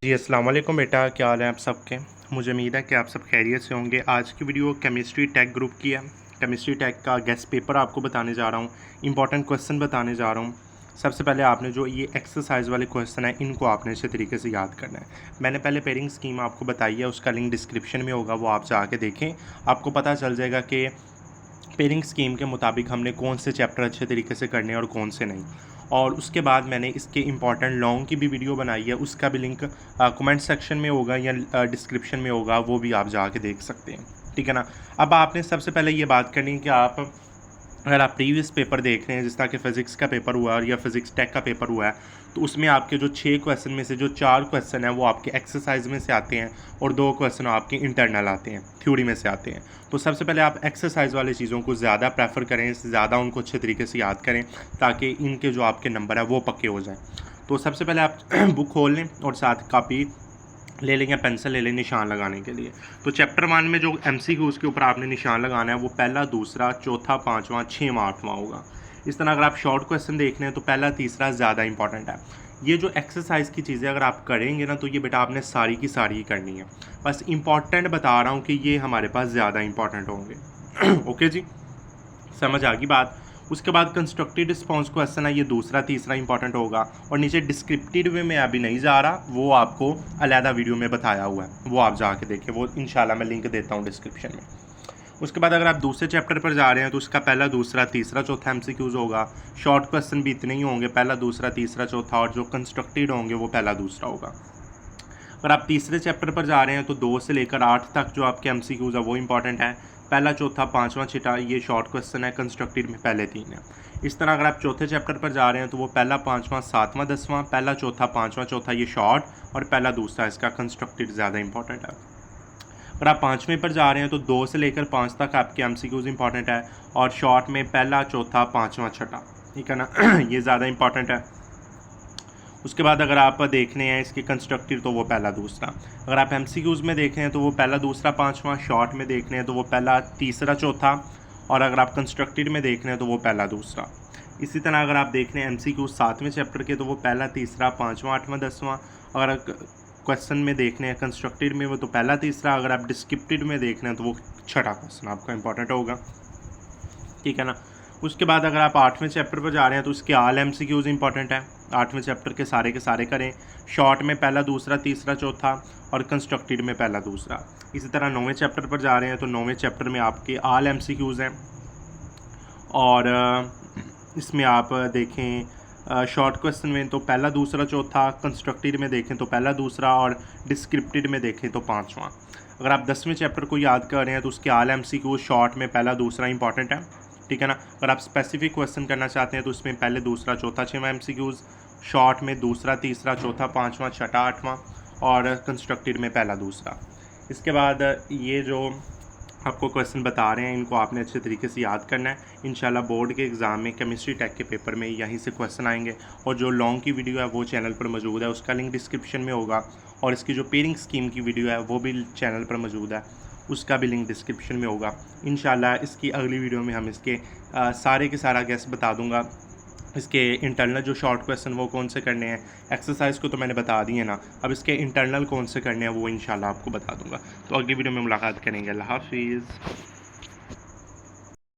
जी, अस्सलाम वालेकुम बेटा, क्या हाल है आप सबके। मुझे उम्मीद है कि आप सब खैरियत से होंगे। आज की वीडियो केमिस्ट्री टेक ग्रुप की है। केमिस्ट्री टेक का गेस्ट पेपर आपको बताने जा रहा हूँ, इंपॉर्टेंट क्वेश्चन बताने जा रहा हूँ। सबसे पहले आपने जो ये एक्सरसाइज वाले क्वेश्चन है इनको आपने अच्छे तरीके से याद करना है। मैंने पहले पेयरिंग स्कीम आपको बताई है, उसका लिंक डिस्क्रिप्शन में होगा, वो आप जाके देखें। आपको पता चल जाएगा कि पेयरिंग स्कीम के मुताबिक हमने कौन से चैप्टर अच्छे तरीके से करने हैं और कौन से नहीं। और उसके बाद मैंने इसके इम्पॉर्टेंट लॉन्ग की भी वीडियो बनाई है, उसका भी लिंक कमेंट सेक्शन में होगा या डिस्क्रिप्शन में होगा, वो भी आप जाके देख सकते हैं। ठीक है ना। अब आपने सबसे पहले ये बात करनी है कि अगर आप प्रीवियस पेपर देख रहे हैं, जिस तरह कि फ़िज़िक्स का पेपर हुआ है या फ़िज़िक्स टेक का पेपर हुआ है, तो उसमें आपके जो 6 क्वेश्चन में से जो 4 क्वेश्चन हैं वो आपके एक्सरसाइज में से आते हैं और 2 क्वेश्चन आपके इंटरनल आते हैं, थ्योरी में से आते हैं। तो सबसे पहले आप एक्सरसाइज वाली चीज़ों को ज़्यादा प्रेफर करें, ज़्यादा उनको अच्छे तरीके से याद करें, ताकि इनके जो आपके नंबर है वो पक्के हो जाएँ। तो सबसे पहले आप बुक खोल लें और साथ कापी ले लें या पेंसिल ले लें निशान लगाने के लिए। तो चैप्टर 1 में जो एमसीक्यूज़ के ऊपर आपने निशान लगाना है वो पहला, दूसरा, चौथा, पाँचवां, 6वां, 8वां होगा। इस तरह अगर आप शॉर्ट क्वेश्चन देख रहे हैं तो पहला, तीसरा ज़्यादा इंपॉर्टेंट है। ये जो एक्सरसाइज की चीज़ें अगर आप करेंगे ना तो ये बेटा आपने सारी की सारी ही करनी है। बस इंपॉर्टेंट बता रहा हूँ कि ये हमारे पास ज़्यादा इंपॉर्टेंट होंगे। ओके जी, समझ आ गई बात। उसके बाद कंस्ट्रक्टिव रिस्पॉन्स क्वेश्चन है, ये दूसरा, तीसरा इंपॉर्टेंट होगा। और नीचे डिस्क्रिप्टिव में मैं अभी नहीं जा रहा, वो आपको अलहदा वीडियो में बताया हुआ है, वो आप जाके देखें, वो इंशाल्लाह मैं लिंक देता हूँ डिस्क्रिप्शन में। उसके बाद अगर आप दूसरे चैप्टर पर जा रहे हैं तो उसका पहला, दूसरा, तीसरा, चौथा एमसीक्यूज़ होगा। शॉर्ट क्वेश्चन भी इतने ही होंगे, पहला, दूसरा, तीसरा, चौथा, और जो कंस्ट्रक्टेड होंगे वो पहला, दूसरा होगा। अगर आप तीसरे चैप्टर पर जा रहे हैं तो 2 से लेकर 8 तक जो आपके एमसीक्यूज़ है वो इंपॉर्टेंट है। पहला, चौथा, पाँचवां, छठा ये शॉर्ट क्वेश्चन है, कंस्ट्रक्टेड में पहले 3 है। इस तरह अगर आप चौथे चैप्टर पर जा रहे हैं तो वो पहला, पाँचवां, सातवां, 10वां, पहला, चौथा, पाँचवां, चौथा ये शॉर्ट, और पहला, दूसरा इसका कंस्ट्रक्टेड ज़्यादा इंपॉर्टेंट है। अगर आप पाँचवें पर जा रहे हैं तो 2 से लेकर 5 तक आपके एमसीक्यूज़ इंपॉर्टेंट है, और शॉर्ट में पहला, चौथा, पाँचवां, छठा, ठीक है ना। ये ज़्यादा इंपॉर्टेंट है। उसके बाद अगर आप देखने हैं इसके कंस्ट्रक्टिव तो वो पहला, दूसरा। अगर आप एमसीक्यूज़ में देखें हैं तो वो पहला, दूसरा, पाँचवां। शॉर्ट में देखने हैं तो वो पहला, तीसरा, चौथा। और अगर आप कंस्ट्रक्टेड में देख रहे हैं तो वो पहला, दूसरा। इसी तरह अगर आप देख रहे हैं एमसीक्यू 7वें चैप्टर के तो वो पहला, तीसरा, पाँचवां, 8वां, 10वां। अगर क्वेश्चन में देख रहे हैं कंस्ट्रक्टेड में वो तो पहला, तीसरा। अगर आप डिस्क्रिप्टिव में देख रहे हैं तो वो छठा क्वेश्चन आपका इंपॉर्टेंट होगा, ठीक है ना। उसके बाद अगर आप 8वें चैप्टर पर जा रहे हैं तो उसके आल एमसीक्यूज़ इंपॉर्टेंट है। 8वें चैप्टर के सारे करें। शॉर्ट में पहला, दूसरा, तीसरा, चौथा, और कंस्ट्रक्टेड में पहला, दूसरा। इसी तरह 9वें चैप्टर पर जा रहे हैं तो 9वें चैप्टर में आपके आल एमसीक्यूज़ हैं। और इसमें आप देखें शॉर्ट क्वेश्चन में तो पहला, दूसरा, चौथा। कंस्ट्रक्टेड में देखें तो पहला, दूसरा, और डिस्क्रिप्टेड में देखें तो पाँचवां। अगर आप 10वें चैप्टर को याद कर रहे हैं तो उसके आल एमसीक्यू शॉर्ट में पहला, दूसरा इंपॉर्टेंट है, ठीक है ना। अगर आप स्पेसिफिक क्वेश्चन करना चाहते हैं तो उसमें पहले, दूसरा, चौथा, 6वां एमसीक्यूज़। शॉर्ट में दूसरा, तीसरा, चौथा, पाँचवां, छठा, 8वां, और कंस्ट्रक्टेड में पहला, दूसरा। इसके बाद ये जो आपको क्वेश्चन बता रहे हैं इनको आपने अच्छे तरीके से याद करना है। इंशाल्लाह बोर्ड के एग्ज़ाम में केमिस्ट्री टेक के पेपर में यहीं से क्वेश्चन आएंगे। और जो लॉन्ग की वीडियो है वो चैनल पर मौजूद है, उसका लिंक डिस्क्रिप्शन में होगा। और इसकी जो पेयरिंग स्कीम की वीडियो है वो भी चैनल पर मौजूद है, उसका भी लिंक डिस्क्रिप्शन में होगा। इंशाल्लाह इसकी अगली वीडियो में हम इसके सारे के सारा गेस बता दूंगा। इसके इंटरनल जो शॉर्ट क्वेश्चन वो कौन से करने हैं, एक्सरसाइज को तो मैंने बता दिए ना, अब इसके इंटरनल कौन से करने हैं वो इंशाल्लाह आपको बता दूंगा। तो अगली वीडियो में मुलाकात करेंगे। अल्लाह हाफिज़।